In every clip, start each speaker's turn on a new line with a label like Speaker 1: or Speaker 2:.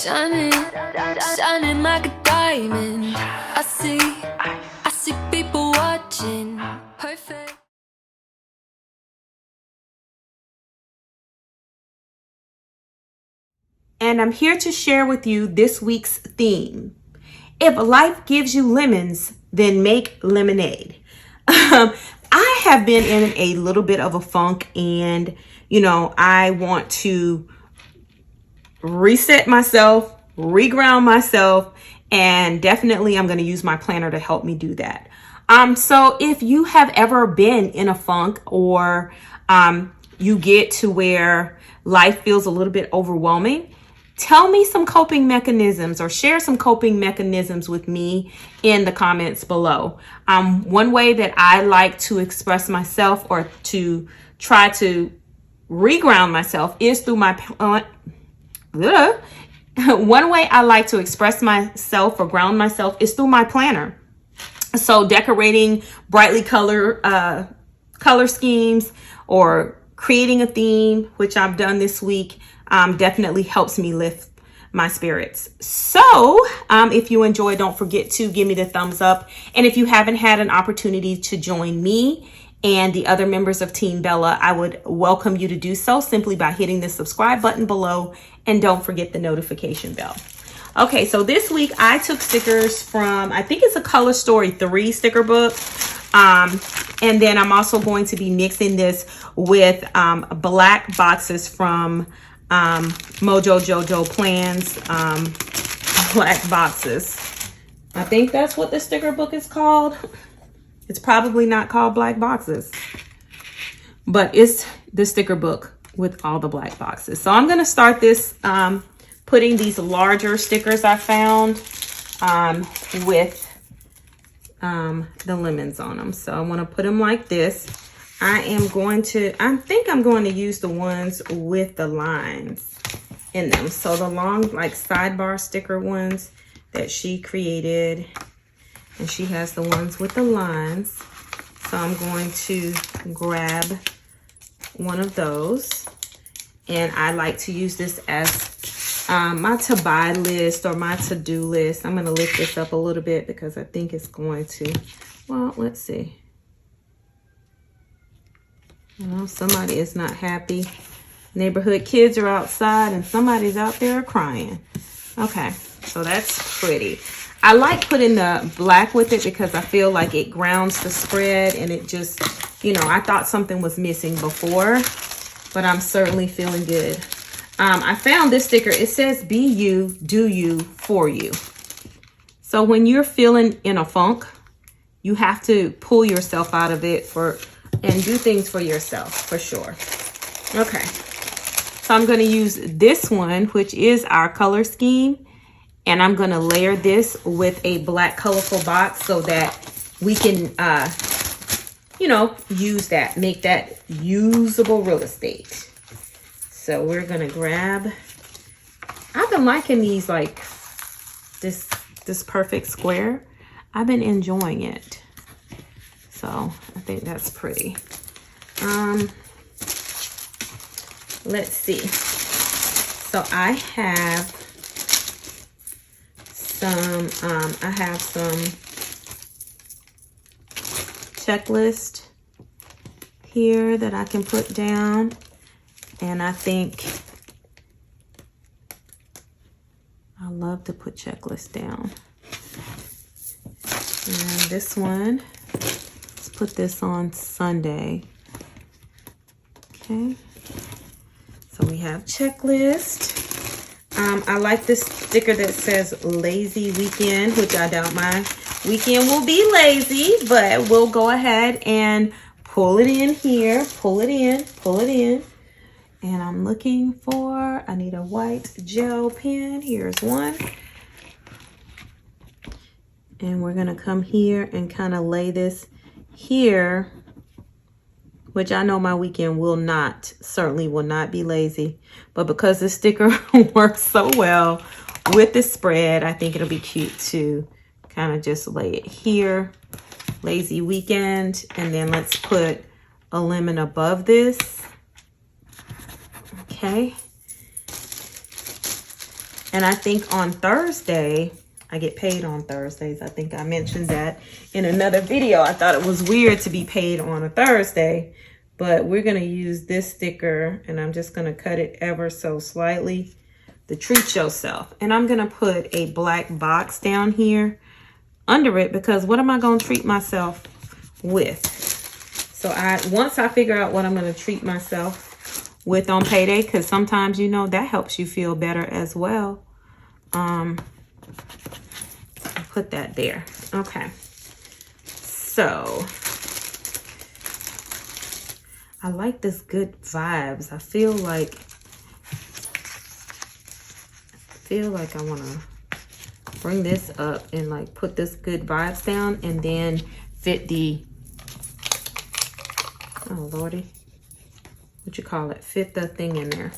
Speaker 1: Shining, shining like a diamond. I see people watching. Perfect.
Speaker 2: And I'm here to share with you this week's theme. If life gives you lemons, then make lemonade. I have been in a little bit of a funk, and I want to reset myself, reground myself, and definitely I'm going to use my planner to help me do that. So if you have ever been in a funk, or you get to where life feels a little bit overwhelming, tell me some coping mechanisms, or share some coping mechanisms with me in the comments below. One way that I like to express myself, or to try to reground myself, is through my one way I like to express myself or ground myself is through my planner. So decorating brightly color schemes, or creating a theme, which I've done this week, definitely helps me lift my spirits. So if you enjoy, don't forget to give me the thumbs up. And if you haven't had an opportunity to join me and the other members of Team Bella, I would welcome you to do so simply by hitting the subscribe button below, and don't forget the notification bell. Okay, so this week I took stickers from, I think it's a Color Story 3 sticker book. And then I'm also going to be mixing this with black boxes from Mojo Jojo Plans, black boxes. I think that's what the sticker book is called. It's probably not called black boxes, but it's the sticker book with all the black boxes. So I'm going to start this putting these larger stickers I found with the lemons on them. So I want to put them like this. I think I'm going to use the ones with the lines in them. So the long, like, sidebar sticker ones that she created, and she has the ones with the lines. So I'm going to grab one of those, and I like to use this as my to buy list, or my to-do list. I'm going to lift this up a little bit because I think it's going to, well, let's see. Well, somebody is not happy. Neighborhood kids are outside, and somebody's out there crying. Okay, so that's pretty. I like putting the black with it because I feel like it grounds the spread, and it just, I thought something was missing before, but I'm certainly feeling good. I found this sticker. It says, be you, do you, for you. So when you're feeling in a funk, you have to pull yourself out of it and do things for yourself, for sure. Okay. So I'm going to use this one, which is our color scheme. And I'm going to layer this with a black colorful box so that we can, use that, make that usable real estate. So we're going to grab, I've been liking these, like this perfect square. I've been enjoying it. So I think that's pretty. Let's see. So I have some checklist here that I can put down, and I think I love to put checklists down. And this one, let's put this on Sunday. Okay, so we have checklist. I like this sticker that says lazy weekend, which I doubt my weekend will be lazy, but we'll go ahead and pull it in here, pull it in. And I'm looking for, I need a white gel pen. Here's one. And we're gonna come here and kind of lay this here, which I know my weekend certainly will not be lazy. But because the sticker works so well with the spread, I think it'll be cute to kind of just lay it here. Lazy weekend. And then let's put a lemon above this. Okay. And I think on Thursday, I get paid on Thursdays. I think I mentioned that in another video. I thought it was weird to be paid on a Thursday, but we're gonna use this sticker and I'm just gonna cut it ever so slightly to treat yourself. And I'm gonna put a black box down here under it because what am I gonna treat myself with? So once I figure out what I'm gonna treat myself with on payday, because sometimes, you know, that helps you feel better as well. Put that there. Okay. So I like this good vibes. I feel like I want to bring this up and like put this good vibes down and then fit the, oh Lordy, what you call it? Fit the thing in there.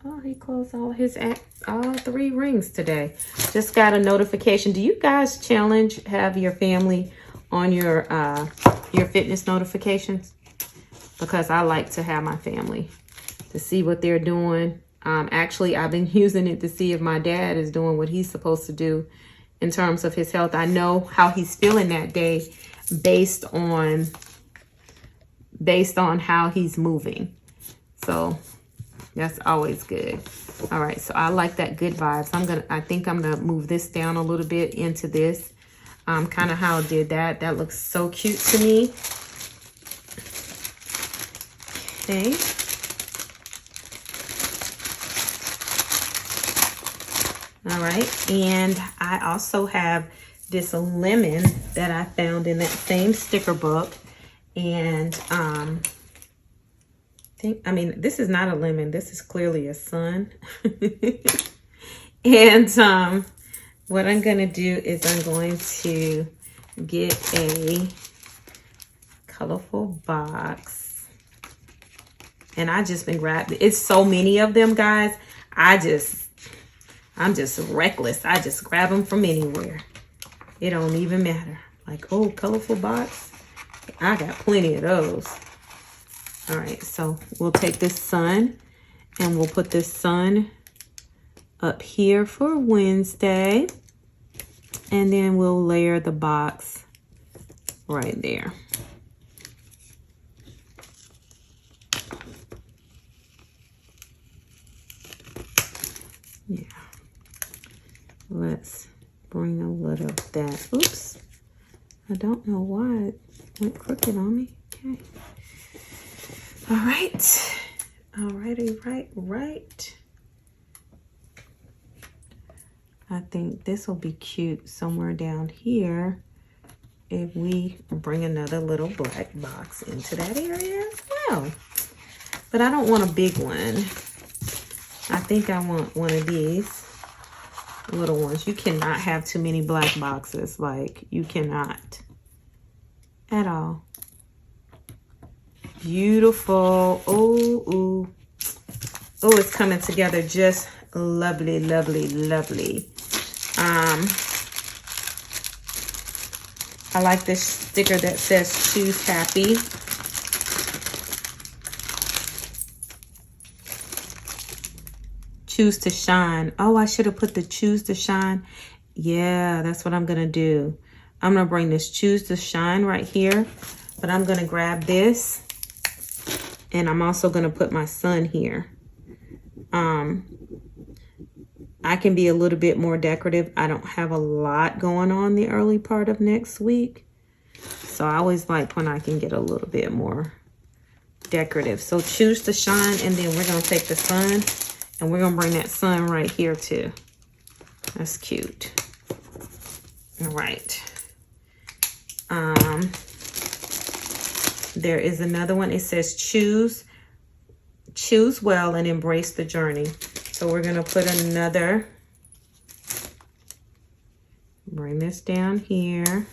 Speaker 2: Oh, he closed all 3 rings today. Just got a notification. Do you guys have your family on your fitness notifications? Because I like to have my family to see what they're doing. Actually, I've been using it to see if my dad is doing what he's supposed to do in terms of his health. I know how he's feeling that day based on how he's moving. So that's always good. All right, so I like that good vibes. I think I'm gonna move this down a little bit into this. Kind of how I did that. That looks so cute to me. Okay. All right, and I also have this lemon that I found in that same sticker book. And this is not a lemon. This is clearly a sun. And what I'm going to do is I'm going to get a colorful box. And I just been grabbing. It's so many of them, guys. I'm just reckless. I just grab them from anywhere. It don't even matter. Like, oh, colorful box. I got plenty of those. All right, so we'll take this sun and we'll put this sun up here for Wednesday. And then we'll layer the box right there. Yeah. Let's bring a little of that. Oops. I don't know why it went crooked on me. Okay. All right. Alrighty, right. I think this will be cute somewhere down here if we bring another little black box into that area as well. But I don't want a big one. I think I want one of these little ones. You cannot have too many black boxes. Like, you cannot at all. Beautiful. Oh, it's coming together just lovely, lovely, lovely. I like this sticker that says choose happy. Choose to shine. Oh, I should have put the choose to shine. Yeah, that's what I'm gonna do. I'm gonna bring this choose to shine right here, but I'm gonna grab this and I'm also gonna put my sun here. I can be a little bit more decorative. I don't have a lot going on the early part of next week. So I always like when I can get a little bit more decorative. So choose to shine, and then we're gonna take the sun and we're gonna bring that sun right here too. That's cute. All right. There is another one. It says choose well and embrace the journey. So we're gonna put another, bring this down here,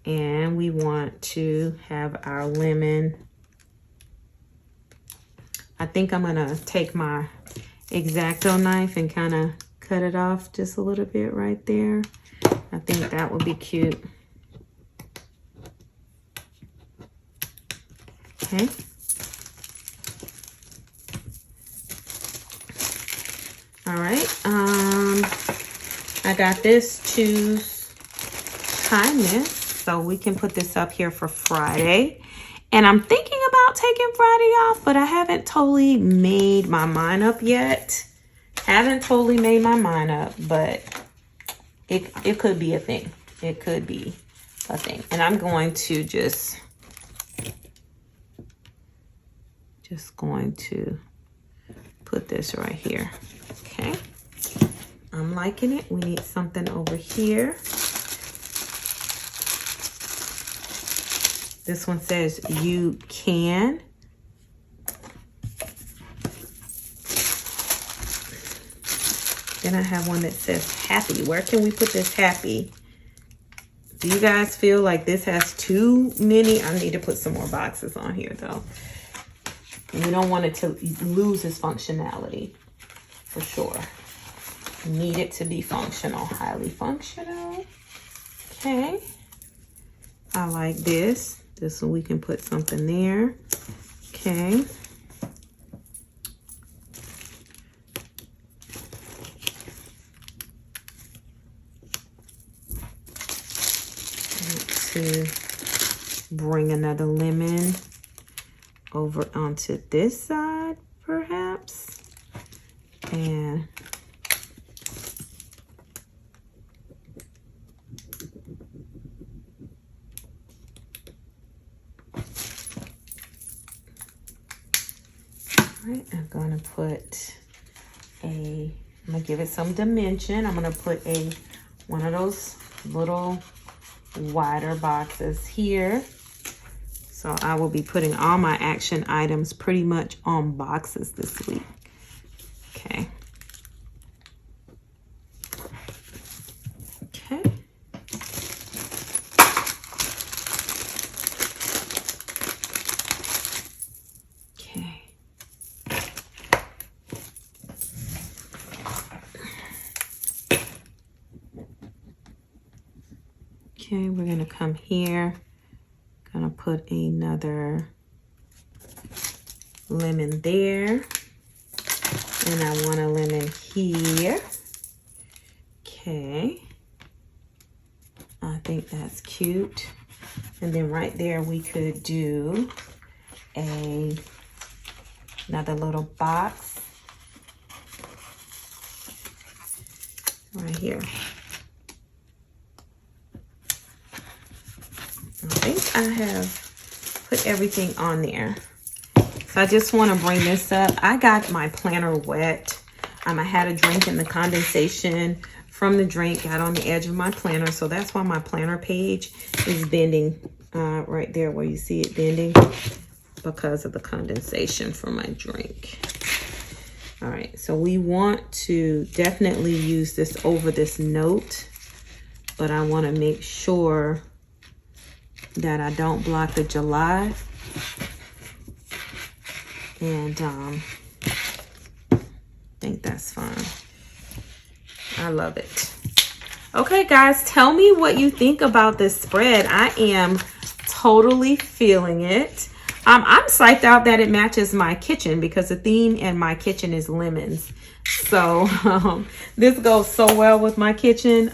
Speaker 2: and we want to have our lemon. I think I'm gonna take my X-Acto knife and kind of cut it off just a little bit right there. I think that would be cute. Okay. All right. I got this to time this, so we can put this up here for Friday. And I'm thinking about taking Friday off, but I haven't totally made my mind up yet. Haven't totally made my mind up, but it could be a thing. It could be a thing. And I'm going to just going to put this right here. Okay. I'm liking it. We need something over here. This one says you can. Then I have one that says happy. Where can we put this happy? Do you guys feel like this has too many? I need to put some more boxes on here though. We don't want it to lose its functionality for sure. Need it to be functional, highly functional. Okay. I like this. This so we can put something there. Okay. To bring another lemon over onto this side, perhaps. And right, I'm gonna put I'm gonna give it some dimension. I'm gonna put one of those little wider boxes here. So I will be putting all my action items pretty much on boxes this week. Okay. Okay. Okay. Okay, we're gonna come here. Gonna put another lemon there. And I want a lemon here. Okay. I think that's cute. And then right there we could do another little box right here. I think I have put everything on there. So I just want to bring this up. I got my planner wet. I had a drink in the condensation from the drink, got on the edge of my planner. So that's why my planner page is bending right there where you see it bending because of the condensation from my drink. All right, so we want to definitely use this over this note, but I want to make sure that I don't block the July. And I think that's fine. I love it. Okay, guys, tell me what you think about this spread. I am totally feeling it. I'm psyched out that it matches my kitchen because the theme in my kitchen is lemons. So this goes so well with my kitchen.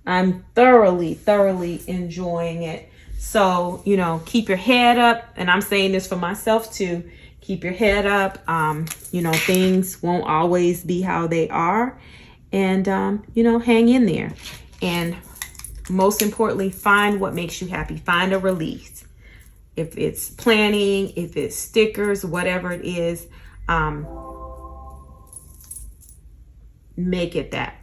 Speaker 2: I'm thoroughly enjoying it. So, you know, keep your head up. And I'm saying this for myself too. Keep your head up. You know, things won't always be how they are. And, you know, hang in there. And most importantly, find what makes you happy. Find a release. If it's planning, if it's stickers, whatever it is, make it that.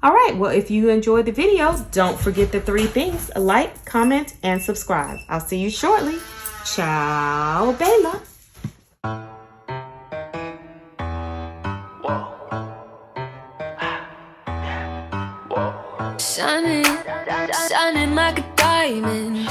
Speaker 2: All right, well, if you enjoyed the video, don't forget the 3 things: like, comment, and subscribe. I'll see you shortly. Ciao, Bella.
Speaker 1: Shining like a diamond.